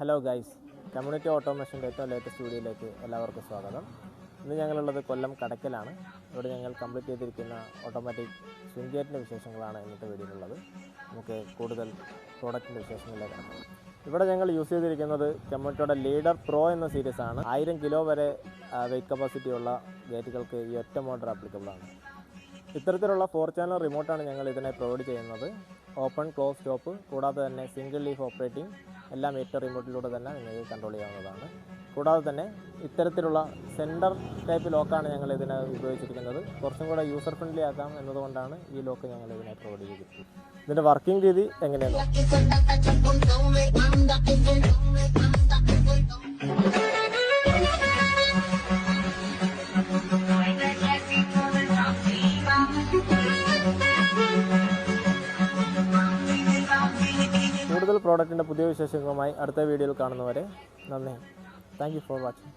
Hello guys, community ഓട്ടോമേഷൻ്റെ ഏറ്റവും latest വീഡിയോയിലേക്ക് എല്ലാവർക്കും സ്വാഗതം. ഇന്ന് ഞങ്ങളുള്ളത് കൊല്ലം കടക്കലാണ്. ഇവിടെ ഞങ്ങൾ കംപ്ലീറ്റ് ചെയ്തിരിക്കുന്ന ഓട്ടോമാറ്റിക് സ്വിംഗ് ഗേറ്റിൻ്റെ വിശേഷങ്ങളാണ് ഇന്നത്തെ വീഡിയോയിലുള്ളത്. നമുക്ക് കൂടുതൽ പ്രോഡക്റ്റിൻ്റെ വിശേഷങ്ങളിലേക്ക് കാണാം. ഇവിടെ ഞങ്ങൾ യൂസ് ചെയ്തിരിക്കുന്നത് കമ്മ്യൂണിറ്റിയുടെ ലീഡർ പ്രോ എന്ന സീരീസാണ്. 1000 കിലോ വരെ വെയ്റ്റ് കപ്പാസിറ്റിയുള്ള ഗേറ്റുകൾക്ക് ഈ ഒറ്റ മോട്ടർ ആപ്ലിക്കബിളാണ്. ഇത്തരത്തിലുള്ള 4 ചാനൽ റിമോട്ടാണ് ഞങ്ങൾ ഇതിനെ പ്രൊവൈഡ് ചെയ്യുന്നത്. ഓപ്പൺ, ക്ലോസ്, സ്റ്റോപ്പ്, കൂടാതെ തന്നെ സിംഗിൾ ലീഫ് ഓപ്പറേറ്റിംഗ് എല്ലാം ഏറ്റവും റിമോട്ടിലൂടെ തന്നെ നിങ്ങൾക്ക് കൺട്രോൾ ചെയ്യാവുന്നതാണ്. കൂടാതെ തന്നെ ഇത്തരത്തിലുള്ള സെൻറ്റർ ടൈപ്പ് ലോക്കാണ് ഞങ്ങൾ ഇതിനെ ഉപയോഗിച്ചിരിക്കുന്നത്. കുറച്ചും കൂടെ യൂസർ ഫ്രണ്ട്ലി ആക്കാം എന്നതുകൊണ്ടാണ് ഈ ലോക്ക് ഞങ്ങൾ ഇതിനെ പ്രൊവൈഡ് ചെയ്തിരിക്കുന്നത്. ഇതിൻ്റെ വർക്കിംഗ് രീതി എങ്ങനെയാണ്? കൂടുതൽ പ്രോഡക്റ്റിൻ്റെ പുതിയ വിശേഷങ്ങളുമായി അടുത്ത വീഡിയോയിൽ കാണുന്നവരെ നന്ദി. Thank you for watching.